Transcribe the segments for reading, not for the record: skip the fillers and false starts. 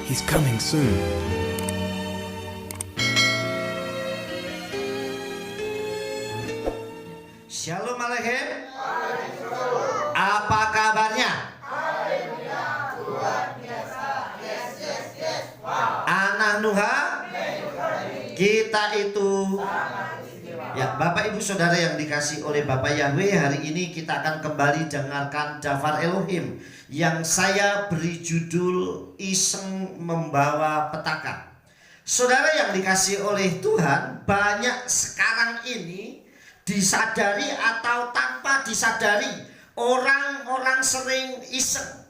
He's coming soon. Shalom Aleichem. Apa kabarnya? Anak Nuha, kita itu ya, Bapak Ibu Saudara yang dikasih oleh Bapak Yahweh, hari ini kita akan kembali dengarkan Dafar Elohim yang saya beri judul Iseng Membawa Petaka. Saudara yang dikasih oleh Tuhan, banyak sekarang ini disadari atau tanpa disadari, orang-orang sering iseng.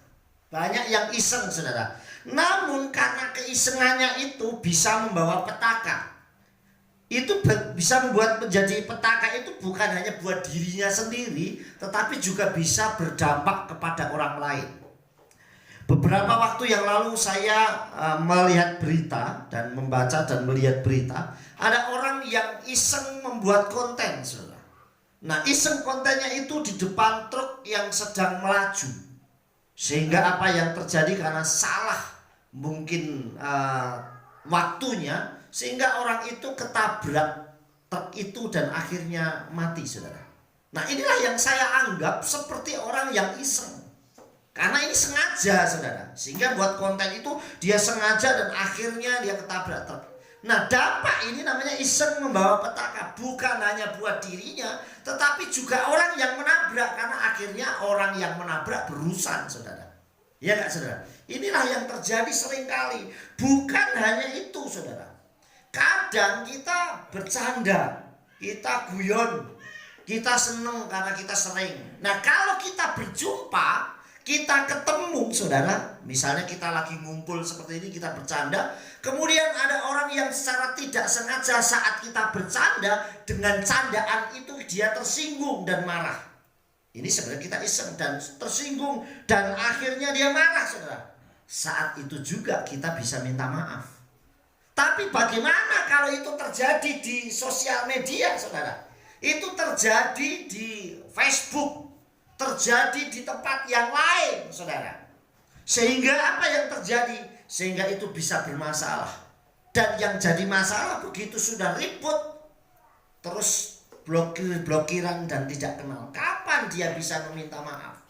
Banyak yang iseng, saudara. Namun karena keisengannya itu bisa membawa petaka. Itu bisa membuat menjadi petaka itu bukan hanya buat dirinya sendiri, tetapi juga bisa berdampak kepada orang lain. Beberapa waktu yang lalu saya melihat berita dan membaca dan melihat berita, ada orang yang iseng membuat konten, saudara. Nah, iseng kontennya itu di depan truk yang sedang melaju, sehingga apa yang terjadi karena salah mungkin waktunya, sehingga orang itu ketabrak truk itu dan akhirnya mati, saudara. Nah, inilah yang saya anggap seperti orang yang iseng. Karena ini sengaja, saudara. Sehingga buat konten itu dia sengaja dan akhirnya dia ketabrak truk. Nah, dampak ini namanya iseng membawa petaka. Bukan hanya buat dirinya, tetapi juga orang yang menabrak. Karena akhirnya orang yang menabrak berurusan, saudara. Ya nggak, saudara? Inilah yang terjadi seringkali. Bukan hanya itu, saudara. Kadang kita bercanda, kita guyon, kita seneng karena kita sering. Nah, kalau kita berjumpa, kita ketemu, saudara, misalnya kita lagi ngumpul seperti ini, kita bercanda, kemudian ada orang yang secara tidak sengaja saat kita bercanda, dengan candaan itu dia tersinggung dan marah. Ini sebenarnya kita iseng dan tersinggung dan akhirnya dia marah, saudara. Saat itu juga kita bisa minta maaf. Tapi bagaimana kalau itu terjadi di sosial media, saudara? Itu terjadi di Facebook, terjadi di tempat yang lain, saudara. Sehingga apa yang terjadi? Sehingga itu bisa bermasalah. Dan yang jadi masalah begitu sudah ribut, terus blokir-blokiran dan tidak kenal. Kapan dia bisa meminta maaf?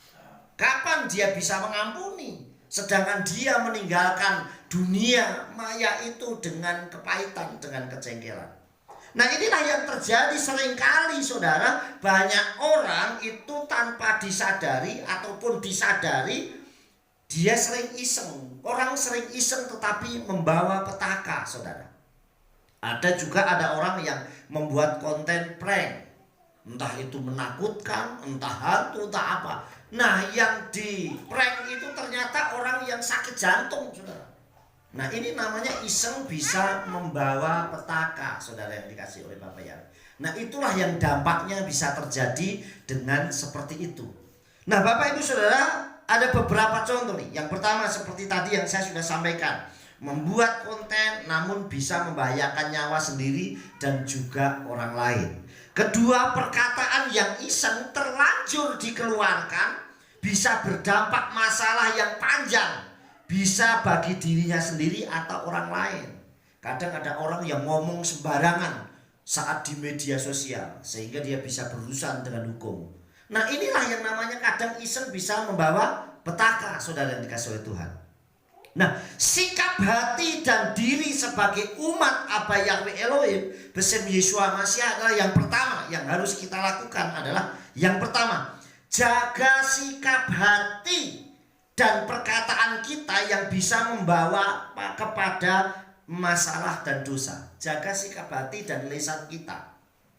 Kapan dia bisa mengampuni? Sedangkan dia meninggalkan dunia maya itu dengan kepahitan, dengan kejengkelan. Nah, inilah yang terjadi seringkali, saudara. Banyak orang itu tanpa disadari ataupun disadari, dia sering iseng. Orang sering iseng tetapi membawa petaka, saudara. Ada orang yang membuat konten prank. Entah itu menakutkan, entah hantu, entah apa. Nah, yang di prank itu ternyata orang yang sakit jantung, saudara. Nah, ini namanya iseng bisa membawa petaka, saudara yang dikasih oleh Bapak Yahweh. Nah, itulah yang dampaknya bisa terjadi dengan seperti itu. Nah, Bapak Ibu Saudara, ada beberapa contoh nih. Yang pertama seperti tadi yang saya sudah sampaikan, membuat konten namun bisa membahayakan nyawa sendiri dan juga orang lain. Kedua, perkataan yang iseng terlanjur dikeluarkan bisa berdampak masalah yang panjang, bisa bagi dirinya sendiri atau orang lain. Kadang ada orang yang ngomong sembarangan saat di media sosial, sehingga dia bisa berurusan dengan hukum. Nah, inilah yang namanya kadang iseng bisa membawa petaka, saudara yang dikasih oleh Tuhan. Nah, sikap hati dan diri sebagai umat Abba Yahweh Elohim bersama Yeshua Mashiach adalah yang pertama yang harus kita lakukan. Adalah yang pertama, jaga sikap hati dan perkataan kita yang bisa membawa kepada masalah dan dosa. Jaga sikap hati dan lisan kita.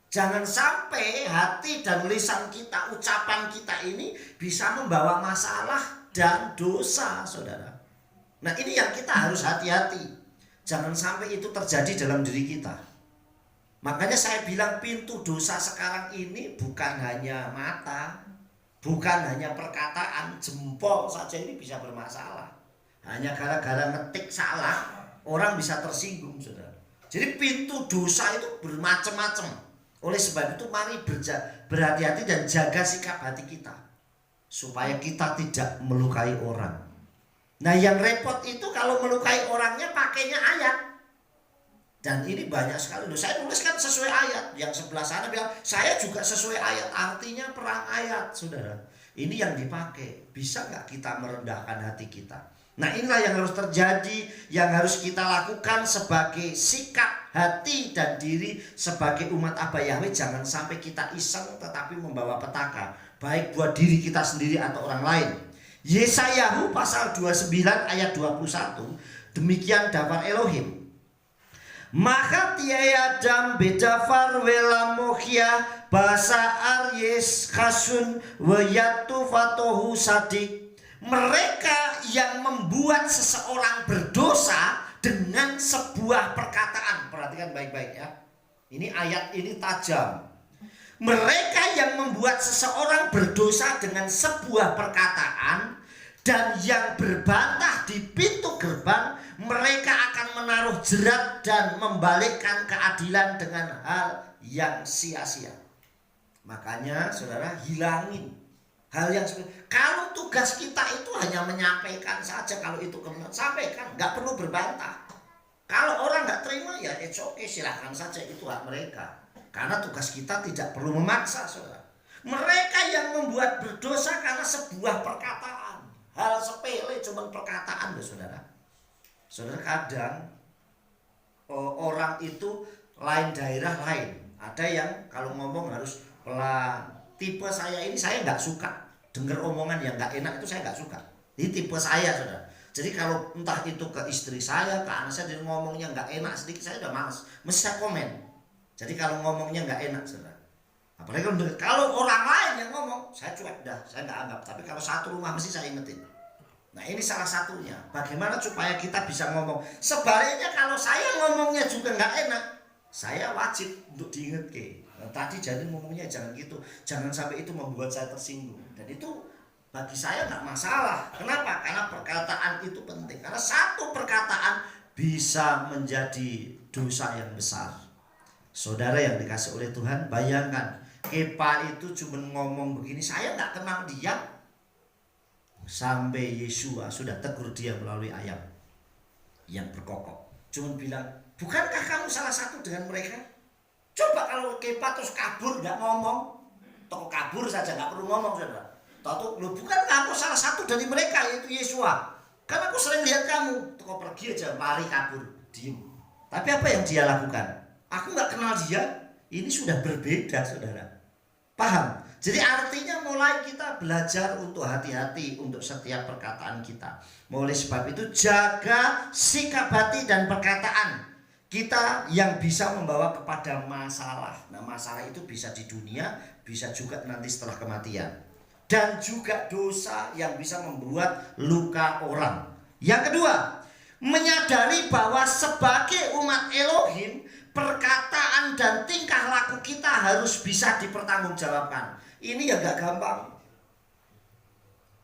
Jangan sampai hati dan lisan kita, ucapan kita ini bisa membawa masalah dan dosa, saudara. Nah, ini yang kita harus hati-hati. Jangan sampai itu terjadi dalam diri kita. Makanya saya bilang pintu dosa sekarang ini bukan hanya mata, bukan hanya perkataan, jempol saja ini bisa bermasalah. Hanya gara-gara ngetik salah, orang bisa tersinggung, saudara. Jadi pintu dosa itu bermacam-macam. Oleh sebab itu mari berhati-hati dan jaga sikap hati kita, supaya kita tidak melukai orang. Nah yang repot itu kalau melukai orangnya pakainya ayat. Dan ini banyak sekali. Saya tuliskan sesuai ayat. Yang sebelah sana bilang saya juga sesuai ayat. Artinya perang ayat, saudara. Ini yang dipakai. Bisa nggak kita merendahkan hati kita? Nah inilah yang harus terjadi, yang harus kita lakukan sebagai sikap hati dan diri sebagai umat Abah Yahweh. Jangan sampai kita iseng tetapi membawa petaka, baik buat diri kita sendiri atau orang lain. Yesayahu pasal 29 ayat 21, demikian dafar Elohim. Maka tiayadam bedafar welamokhia bahasa Aryes kasun wayatu fatohu sadik. Mereka yang membuat seseorang berdosa dengan sebuah perkataan. Perhatikan baik-baik ya. Ini ayat ini tajam. Mereka yang membuat seseorang berdosa dengan sebuah perkataan dan yang berbantah di pintu gerbang, mereka akan menaruh jerat dan membalikkan keadilan dengan hal yang sia-sia. Makanya saudara, hilangin hal yang kalau tugas kita itu hanya menyampaikan saja, kalau itu kebenaran sampaikan, nggak perlu berbantah. Kalau orang nggak terima ya it's okay, silahkan saja, itu hak mereka. Karena tugas kita tidak perlu memaksa, saudara. Mereka yang membuat berdosa karena sebuah perkataan, hal sepele, cuma perkataan loh, saudara. Saudara, kadang orang itu lain daerah lain. Ada yang kalau ngomong harus pelan. Tipe saya ini saya nggak suka dengar omongan yang nggak enak, itu saya nggak suka. Ini tipe saya, saudara. Jadi kalau entah itu ke istri saya, ke anak saya, dia ngomongnya nggak enak sedikit, saya udah males, mesti saya komen. Jadi kalau ngomongnya nggak enak, saudara. Apalagi kalau orang lain yang ngomong, saya cuek dah, saya nggak anggap. Tapi kalau satu rumah mesti saya ingetin. Nah ini salah satunya. Bagaimana supaya kita bisa ngomong. Sebaliknya kalau saya ngomongnya juga nggak enak, saya wajib untuk diingatkan. Nah, tadi jadi ngomongnya jangan gitu, jangan sampai itu membuat saya tersinggung. Dan itu bagi saya nggak masalah. Kenapa? Karena perkataan itu penting. Karena satu perkataan bisa menjadi dosa yang besar. Saudara yang dikasih oleh Tuhan, bayangkan Kepa itu cuma ngomong begini, saya nggak kenal dia, sampai Yesua sudah tegur dia melalui ayat yang berkokok. Cuma bilang, bukankah kamu salah satu dengan mereka? Coba kalau Kepa terus kabur nggak ngomong, toh kabur saja nggak perlu ngomong, saudara. Tahu lu bukan kamu salah satu dari mereka, yaitu Yesua. Karena aku sering lihat kamu, toh pergi aja, lari kabur, diem. Tapi apa yang dia lakukan? Aku nggak kenal dia. Ini sudah berbeda, saudara. Paham? Jadi artinya mulai kita belajar untuk hati-hati untuk setiap perkataan kita. Oleh sebab itu jaga sikap hati dan perkataan kita yang bisa membawa kepada masalah. Nah masalah itu bisa di dunia, bisa juga nanti setelah kematian. Dan juga dosa yang bisa membuat luka orang. Yang kedua, menyadari bahwa sebagai umat Elohim, perkataan dan tingkah laku kita harus bisa dipertanggungjawabkan. Ini ya gak gampang.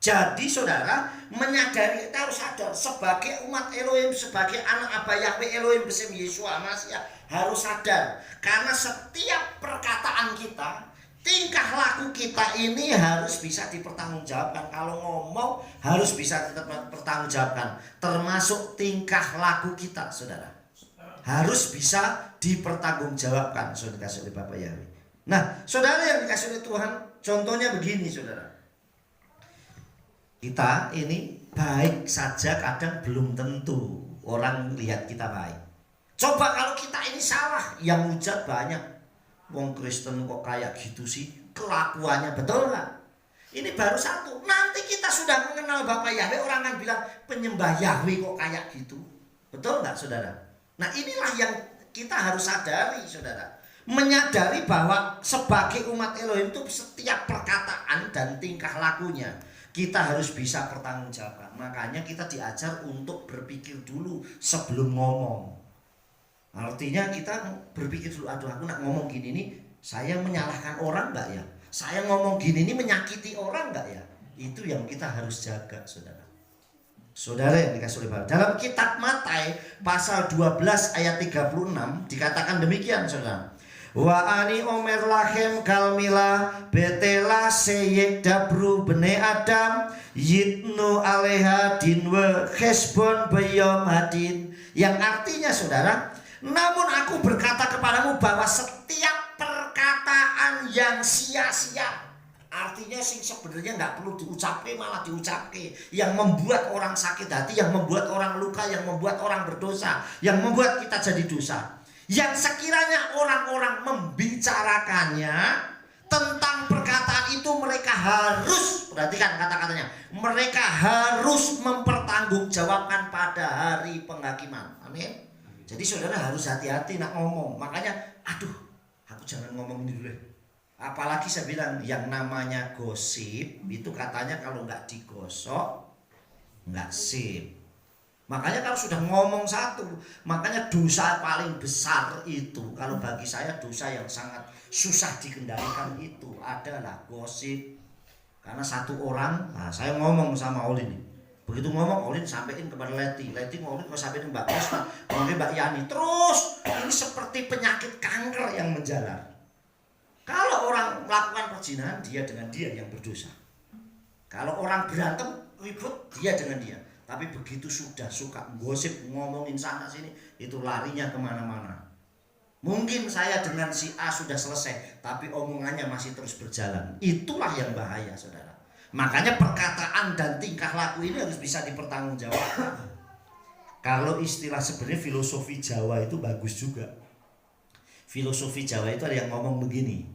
Jadi saudara, menyadari, kita harus sadar sebagai umat Elohim, sebagai anak Abah Yahweh Elohim besim Yesua Masih, harus sadar. Karena setiap perkataan kita, tingkah laku kita ini harus bisa dipertanggungjawabkan. Kalau ngomong harus bisa dipertanggungjawabkan. Termasuk tingkah laku kita, saudara. Harus bisa dipertanggungjawabkan, saudara dikasih oleh Bapak Yahweh. Nah, saudara yang dikasih oleh Tuhan, contohnya begini, saudara. Kita ini baik saja kadang belum tentu orang lihat kita baik. Coba kalau kita ini salah, yang hujat banyak. Wong Kristen kok kayak gitu sih, kelakuannya betul nggak? Ini baru satu. Nanti kita sudah mengenal Bapak Yahweh, orang akan bilang penyembah Yahweh kok kayak gitu. Betul nggak, saudara? Nah inilah yang kita harus sadari, saudara. Menyadari bahwa sebagai umat Elohim itu setiap perkataan dan tingkah lakunya kita harus bisa pertanggungjawabkan. Makanya kita diajar untuk berpikir dulu sebelum ngomong. Artinya kita berpikir dulu, aduh aku nak ngomong gini nih, saya menyalahkan orang enggak ya? Saya ngomong gini nih menyakiti orang enggak ya? Itu yang kita harus jaga, saudara. Saudara yang dikasih oleh Bapak, dalam kitab Matai pasal 12 ayat 36 dikatakan demikian, saudara. Wa ani omer lahem kalmila betela seyek dabru bene Adam yitnu aleha dinwe khesbon bayom hadin. Yang artinya saudara, namun aku berkata kepadamu bahwa setiap perkataan yang sia-sia, artinya sing sebenarnya nggak perlu diucapke malah diucapke, yang membuat orang sakit hati, yang membuat orang luka, yang membuat orang berdosa, yang membuat kita jadi dosa, yang sekiranya orang-orang membicarakannya tentang perkataan itu, mereka harus, perhatikan kata-katanya, mereka harus mempertanggungjawabkan pada hari penghakiman. Amin. Jadi saudara harus hati-hati nak ngomong. Makanya aduh, aku jangan ngomong ini dulu deh. Apalagi saya bilang yang namanya gosip itu katanya kalau nggak digosok nggak sip. Makanya kalau sudah ngomong satu, makanya dosa paling besar itu, kalau bagi saya dosa yang sangat susah dikendalikan itu adalah gosip. Karena satu orang, nah saya ngomong sama Olin nih, begitu ngomong Olin sampaikan kepada Leti ngomong mau sampaikan Mbak Osma, ngomongin Mbak Yani, terus ini seperti penyakit kanker yang menjalar. Kalau orang melakukan perzinahan, dia dengan dia yang berdosa. Kalau orang berantem, ribut, dia dengan dia. Tapi begitu sudah suka gosip, ngomongin sana sini, itu larinya kemana-mana. Mungkin saya dengan si A sudah selesai, tapi omongannya masih terus berjalan. Itulah yang bahaya, saudara. Makanya perkataan dan tingkah laku ini harus bisa dipertanggungjawabkan. Kalau istilah sebenarnya filosofi Jawa itu bagus juga. Filosofi Jawa itu ada yang ngomong begini,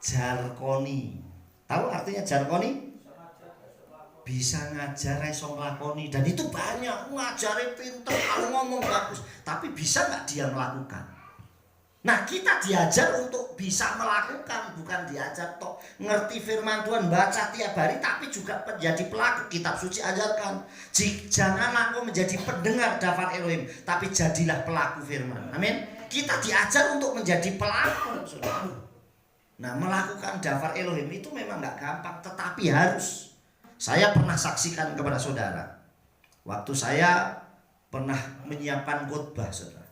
jarkoni. Tahu artinya jarkoni? Bisa ngajar iso nglakoni. Dan itu banyak, ngajari pinter, kalau ngomong bagus, tapi bisa nggak dia melakukan? Nah, kita diajar untuk bisa melakukan, bukan diajar toh ngerti firman Tuhan, baca tiap hari, tapi juga menjadi pelaku. Kitab suci ajarkan, janganlah engkau menjadi pendengar dafar Elohim, tapi jadilah pelaku firman. Amin. Kita diajar untuk menjadi pelaku, saudara. Nah, melakukan dafar Elohim itu memang nggak gampang, tetapi harus. Saya pernah saksikan kepada saudara, waktu saya pernah menyiapkan khotbah, saudara.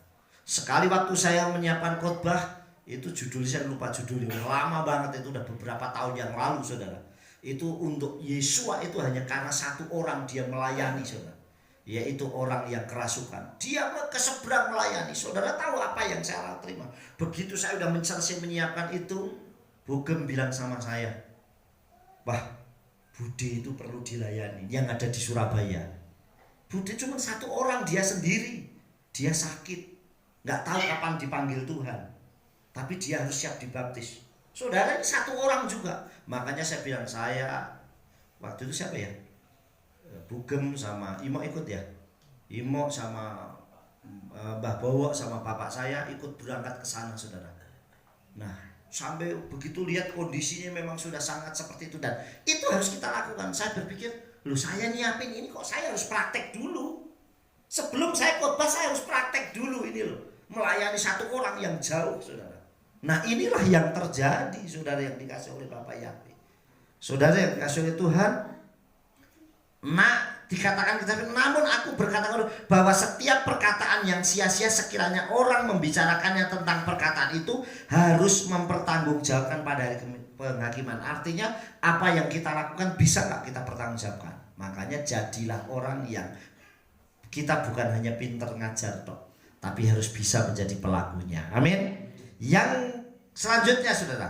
Sekali waktu saya menyiapkan khotbah, itu judulnya saya lupa judulnya, lama banget, itu udah beberapa tahun yang lalu, saudara. Itu untuk Yesua, itu hanya karena satu orang dia melayani, saudara, yaitu orang yang kerasukan. Dia ke seberang melayani. Saudara tahu apa yang saya terima? Begitu saya udah selesai menyiapkan itu, Bugem bilang sama saya, wah, Bude itu perlu dilayani, yang ada di Surabaya. Bude cuma satu orang, dia sendiri, dia sakit, nggak tahu kapan dipanggil Tuhan, tapi dia harus siap dibaptis. Saudara, ini satu orang juga. Makanya saya bilang, saya waktu itu siapa ya, Bugem sama Imo ikut ya, Imo sama Mbah Bowo sama bapak saya ikut berangkat ke sana, saudara. Nah, sampai begitu lihat kondisinya memang sudah sangat seperti itu, dan itu harus kita lakukan. Saya berpikir, loh, saya nyiapin ini kok saya harus praktek dulu. Sebelum saya khotbah saya harus praktek dulu ini loh, melayani satu orang yang jauh, saudara. Nah, inilah yang terjadi, saudara, yang dikasih oleh Bapak Yahweh. Saudara yang dikasih oleh Tuhan. Nah, dikatakan kita, namun aku berkata bahwa setiap perkataan yang sia-sia sekiranya orang membicarakannya tentang perkataan itu harus mempertanggungjawabkan pada hari penghakiman. Artinya apa yang kita lakukan bisa nggak kita pertanggungjawabkan. Makanya jadilah orang yang kita bukan hanya pinter ngajar toh, tapi harus bisa menjadi pelakunya. Amin. Yang selanjutnya, saudara,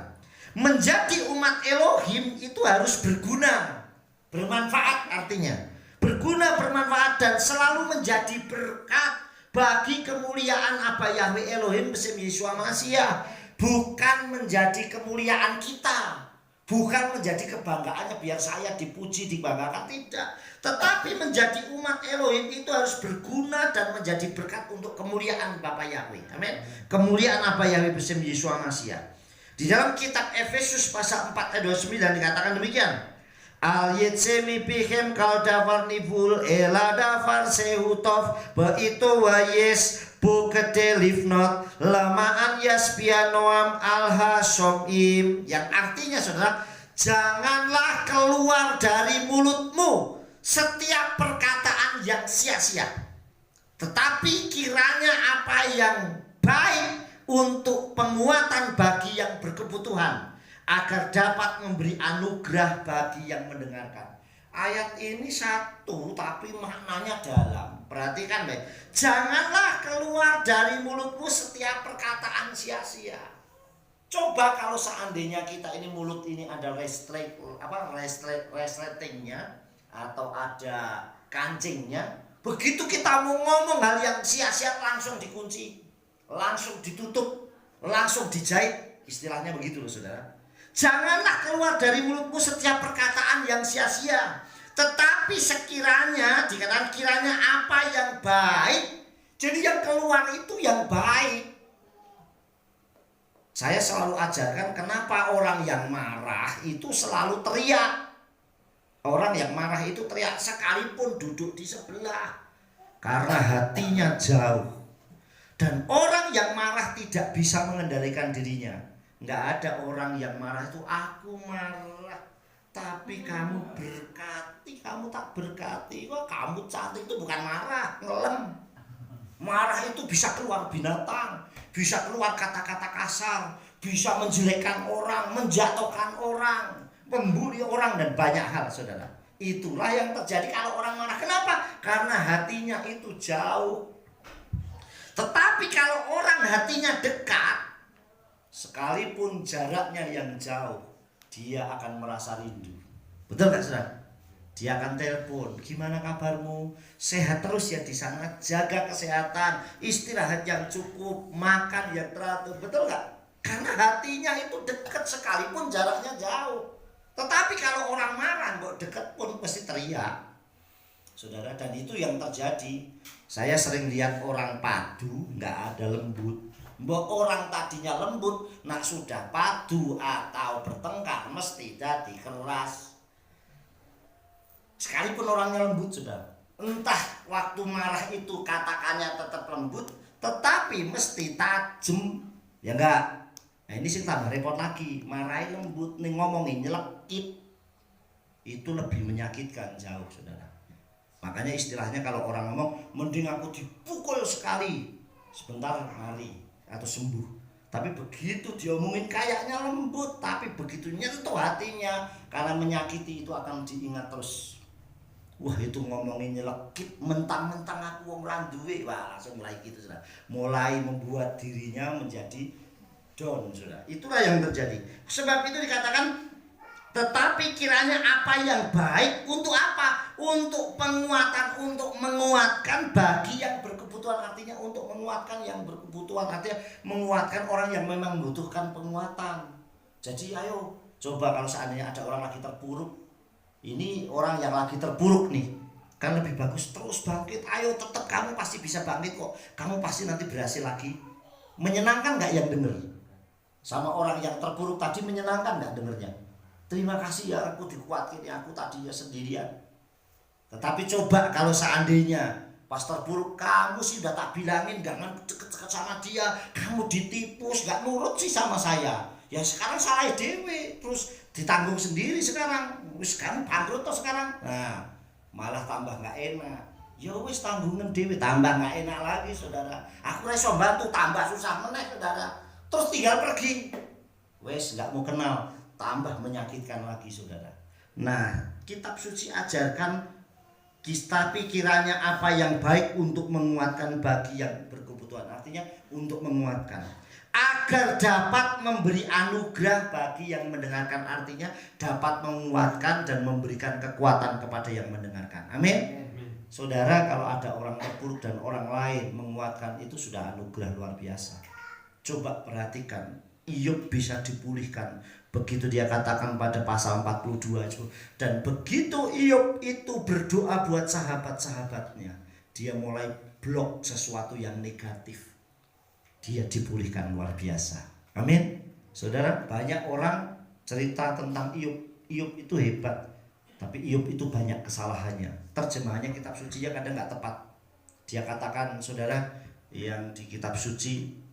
menjadi umat Elohim itu harus berguna, bermanfaat. Artinya berguna, bermanfaat, dan selalu menjadi berkat bagi kemuliaan apa Yahweh Elohim besim Yesua Masiah. Bukan menjadi kemuliaan kita, bukan menjadi kebanggaannya biar saya dipuji, dibanggakan, tidak. Tetapi menjadi umat Elohim itu harus berguna dan menjadi berkat untuk kemuliaan Bapa Yahweh. Amin. Kemuliaan apa Yahweh besim Yesua Masiah. Di dalam kitab Efesus pasal 4 ayat 29 dikatakan demikian. Al yetsemi pihem kal davar nivul ela davar sehutov baitu wayes bukete livnot lamaan yaspianoam alha somim. Yang artinya, saudara, janganlah keluar dari mulutmu setiap perkataan yang sia-sia, tetapi kiranya apa yang baik untuk penguatan bagi yang berkebutuhan, agar dapat memberi anugerah bagi yang mendengarkan. Ayat ini satu tapi maknanya dalam. Perhatikan baik. Janganlah keluar dari mulutmu setiap perkataan sia-sia. Coba kalau seandainya kita ini mulut ini ada resletingnya atau ada kancingnya, begitu kita mau ngomong hal yang sia-sia langsung dikunci, langsung ditutup, langsung dijahit. Istilahnya begitu loh saudara. Janganlah keluar dari mulutmu setiap perkataan yang sia-sia, tetapi sekiranya, dikatakan kiranya apa yang baik, jadi yang keluar itu yang baik. Saya selalu ajarkan kenapa orang yang marah itu selalu teriak. Orang yang marah itu teriak sekalipun duduk di sebelah, karena hatinya jauh. Dan orang yang marah tidak bisa mengendalikan dirinya. Nggak ada orang yang marah itu, aku marah tapi kamu berkati, kamu tak berkati. Wah, kamu cantik itu bukan marah, ngelem. Marah itu bisa keluar binatang, bisa keluar kata-kata kasar, bisa menjelekkan orang, menjatuhkan orang, membuli orang, dan banyak hal saudara. Itulah yang terjadi kalau orang marah. Kenapa? Karena hatinya itu jauh. Tetapi kalau orang hatinya dekat, sekalipun jaraknya yang jauh, dia akan merasa rindu. Betul gak saudara? Dia akan telepon, gimana kabarmu? Sehat terus ya di sana, jaga kesehatan, istirahat yang cukup, makan yang teratur. Betul gak? Karena hatinya itu dekat sekalipun jaraknya jauh. Tetapi kalau orang marah, kok dekat pun pasti teriak. Saudara, dan itu yang terjadi. Saya sering lihat orang padu, gak ada lembut. Mbok orang tadinya lembut, nak sudah padu atau bertengkar mesti jadi keras. Sekalipun orangnya lembut sudah, entah waktu marah itu katakannya tetap lembut, tetapi mesti tajam, ya enggak? Nah ini sih tambah repot lagi, marahin lembut, nih ngomongin nyelekit, itu lebih menyakitkan jauh saudara. Makanya istilahnya kalau orang ngomong, mending aku dipukul sekali, sebentar mari atau sembuh. Tapi begitu diomongin kayaknya lembut, tapi begitu nyentuh hatinya, karena menyakiti itu akan diingat terus. Wah itu ngomongin nyelekit, mentang-mentang aku orang duwe, wah langsung mulai gitu sudah. Mulai membuat dirinya menjadi down sudah. Itulah yang terjadi. Sebab itu dikatakan, tetapi kiranya apa yang baik untuk apa? Untuk penguatan, untuk menguatkan bagi yang berkebutuhan. Artinya untuk menguatkan yang berkebutuhan, artinya menguatkan orang yang memang membutuhkan penguatan. Jadi ayo coba kalau seandainya ada orang lagi terpuruk, ini orang yang lagi terpuruk nih, kan lebih bagus terus bangkit. Ayo tetap kamu pasti bisa bangkit kok, kamu pasti nanti berhasil lagi. Menyenangkan gak yang denger? Sama orang yang terpuruk tadi menyenangkan gak dengernya? Terima kasih ya aku dikuatkan ya, aku tadinya sendirian. Tetapi coba kalau seandainya pas terpuruk, kamu sih udah tak bilangin jangan deket-deket sama dia, kamu ditipus, gak nurut sih sama saya. Ya sekarang salah dewe, terus ditanggung sendiri sekarang. Wis kamu bangkrut toh sekarang. Nah, malah tambah gak enak. Ya wis tanggungan dewe, tambah gak enak lagi saudara. Aku iso bantu, tambah susah meneh saudara. Terus tinggal pergi. Wis gak mau kenal, tambah menyakitkan lagi saudara. Nah, kitab suci ajarkan, tapi kiranya apa yang baik untuk menguatkan bagi yang berkebutuhan. Artinya untuk menguatkan, agar dapat memberi anugerah bagi yang mendengarkan. Artinya dapat menguatkan dan memberikan kekuatan kepada yang mendengarkan. Amin. Saudara, kalau ada orang terpuruk dan orang lain menguatkan, itu sudah anugerah luar biasa. Coba perhatikan, Iyub bisa dipulihkan. Begitu dia katakan pada pasal 42 itu. Dan begitu Iyub itu berdoa buat sahabat-sahabatnya, dia mulai blok sesuatu yang negatif. Dia dipulihkan luar biasa. Amin. Saudara, banyak orang cerita tentang Iyub. Iyub itu hebat, tapi Iyub itu banyak kesalahannya. Terjemahannya kitab suci ya kadang gak tepat. Dia katakan saudara, yang di kitab suci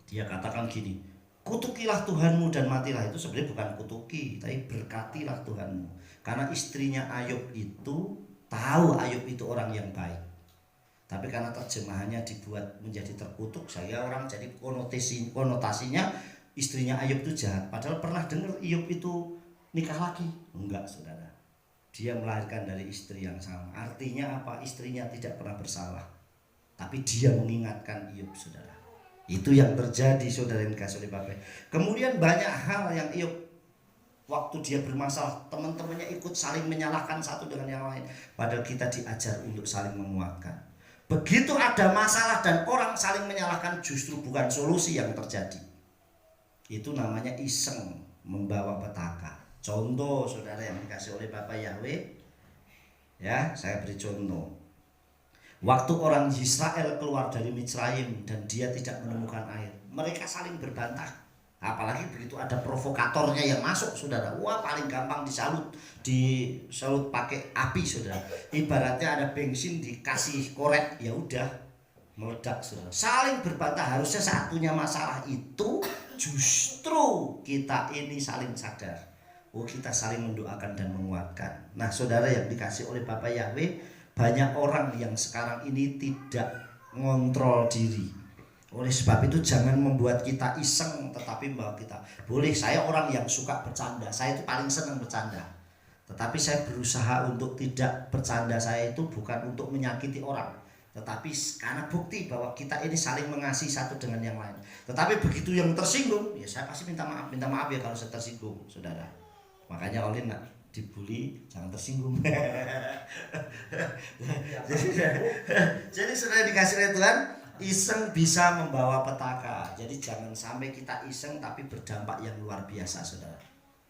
dia katakan gini, kutukilah Tuhanmu dan matilah. Itu sebenarnya bukan kutuki, tapi berkatilah Tuhanmu. Karena istrinya Ayub itu tahu Ayub itu orang yang baik. Tapi karena terjemahannya dibuat menjadi terkutuk, saya orang jadi konotasinya istrinya Ayub itu jahat. Padahal pernah dengar Ayub itu nikah lagi? Enggak, saudara. Dia melahirkan dari istri yang sama. Artinya apa? Istrinya tidak pernah bersalah. Tapi dia mengingatkan Ayub, saudara. Itu yang terjadi, saudara yang dikasih oleh Bapak. Kemudian banyak hal yang Ayub waktu dia bermasalah, teman-temannya ikut saling menyalahkan satu dengan yang lain. Padahal kita diajar untuk saling menguatkan. Begitu ada masalah dan orang saling menyalahkan, justru bukan solusi yang terjadi. Itu namanya iseng membawa petaka. Contoh, saudara yang dikasih oleh Bapak Yahweh, ya, saya beri contoh. Waktu orang Israel keluar dari Mitsraim dan dia tidak menemukan air, mereka saling berbantah. Apalagi begitu ada provokatornya yang masuk, saudara. Wah, paling gampang disalut pakai api, saudara. Ibaratnya ada bensin dikasih korek, ya udah meledak, saudara. Saling berbantah. Harusnya saat punya masalah itu justru kita ini saling sadar. Oh, kita saling mendoakan dan menguatkan. Nah, saudara yang dikasih oleh Bapak Yahweh, banyak orang yang sekarang ini tidak ngontrol diri. Oleh sebab itu jangan membuat kita iseng, tetapi membawa kita. Boleh, saya orang yang suka bercanda, saya itu paling senang bercanda. Tetapi saya berusaha untuk tidak bercanda saya itu bukan untuk menyakiti orang, tetapi karena bukti bahwa kita ini saling mengasihi satu dengan yang lain. Tetapi begitu yang tersinggung, ya saya pasti minta maaf ya kalau saya tersinggung, saudara. Makanya oleh nak dibully jangan tersinggung. Jadi saudara dikasih oleh Tuhan, iseng bisa membawa petaka. Jadi jangan sampai kita iseng tapi berdampak yang luar biasa, saudara.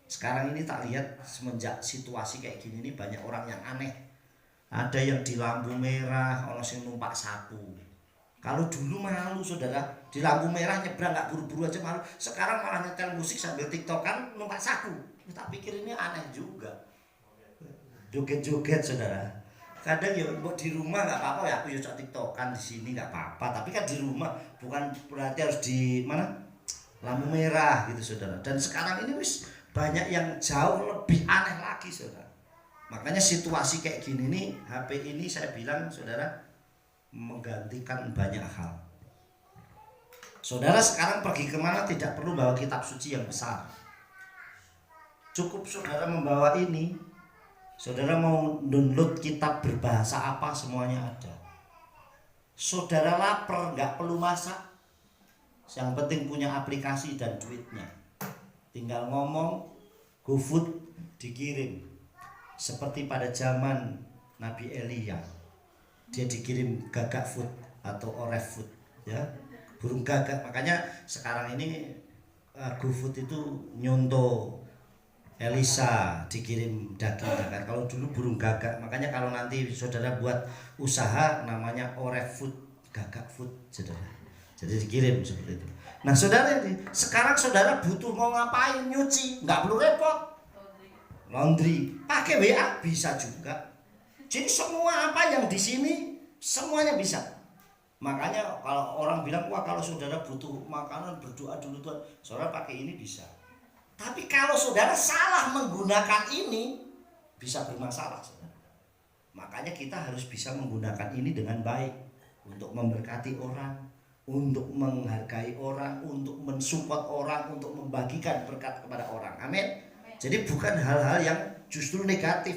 Sekarang ini tak lihat semenjak situasi kayak gini nih banyak orang yang aneh. Ada yang di lampu merah, orang yang numpak sapu. Kalau dulu malu, saudara, di lampu merah nyebrang nggak buru-buru aja malu. Sekarang malah nyetel musik sambil tiktokan numpak sapu. Kita pikir ini aneh juga. Joget-joget, saudara. Kadang ya buat di rumah nggak apa-apa ya, aku ya tiktokan di sini nggak apa-apa. Tapi kan di rumah bukan berarti harus di mana lampu merah gitu, saudara. Dan sekarang ini wis banyak yang jauh lebih aneh lagi, saudara. Makanya situasi kayak gini nih, HP ini saya bilang, saudara, menggantikan banyak hal. Saudara sekarang pergi kemana tidak perlu bawa kitab suci yang besar. Cukup saudara membawa ini. Saudara mau download kitab berbahasa apa, semuanya ada. Saudara lapar, nggak perlu masak. Yang penting punya aplikasi dan duitnya. Tinggal ngomong, GoFood dikirim. Seperti pada zaman Nabi Elia, dia dikirim gagak food atau oref food, ya, burung gagak. Makanya sekarang ini GoFood itu nyontoh Elisa dikirim daging gagak. Kalau dulu burung gagak. Makanya kalau nanti saudara buat usaha namanya oref food, gagak food, saudara. Jadi dikirim seperti itu. Nah, saudara ini sekarang saudara butuh mau ngapain, nyuci, nggak perlu repot. Laundry, pakai WA bisa juga. Jadi semua apa yang di sini semuanya bisa. Makanya kalau orang bilang, wah kalau saudara butuh makanan berdoa dulu Tuhan, saudara pakai ini bisa. Tapi kalau saudara salah menggunakan ini, bisa bermasalah, saudara. Makanya kita harus bisa menggunakan ini dengan baik untuk memberkati orang, untuk menghargai orang, untuk mensupport orang, untuk membagikan berkat kepada orang. Amin. Jadi bukan hal-hal yang justru negatif.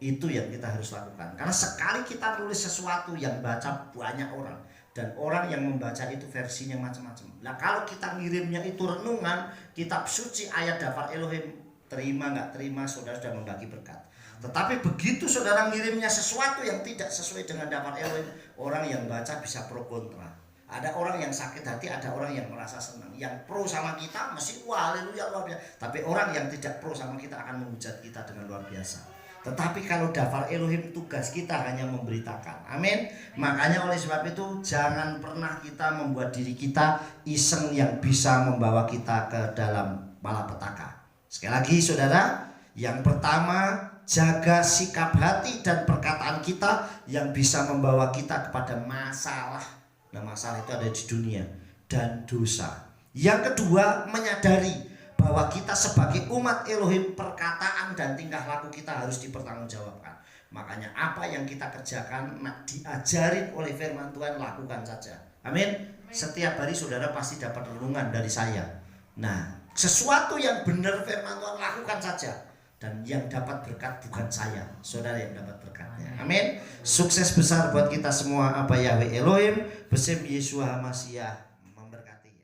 Itu yang kita harus lakukan. Karena sekali kita tulis sesuatu yang baca banyak orang, dan orang yang membaca itu versinya macam-macam. Nah kalau kita ngirimnya itu renungan, kitab suci, ayat daftar Elohim, terima nggak terima, saudara sudah membagi berkat. Tetapi begitu saudara ngirimnya sesuatu yang tidak sesuai dengan daftar Elohim, orang yang baca bisa pro kontra. Ada orang yang sakit hati, ada orang yang merasa senang. Yang pro sama kita mesti wah haleluya luar biasa. Tapi orang yang tidak pro sama kita akan menghujat kita dengan luar biasa. Tetapi kalau daftar Elohim, tugas kita hanya memberitakan. Amin. Makanya oleh sebab itu jangan pernah kita membuat diri kita iseng yang bisa membawa kita ke dalam malapetaka. Sekali lagi saudara, yang pertama jaga sikap hati dan perkataan kita yang bisa membawa kita kepada masalah. Nah masalah itu ada di dunia dan dosa. Yang kedua, menyadari bahwa kita sebagai umat Elohim, perkataan dan tingkah laku kita harus dipertanggungjawabkan. Makanya apa yang kita kerjakan diajarin oleh firman Tuhan, lakukan saja. Amin. Setiap hari saudara pasti dapat renungan dari saya. Nah, sesuatu yang benar firman Tuhan lakukan saja. Dan yang dapat berkat bukan saya, saudara yang dapat berkatnya. Amin. Sukses besar buat kita semua. Abba Yahweh Elohim, Besem Yeshua Hamasiah memberkati.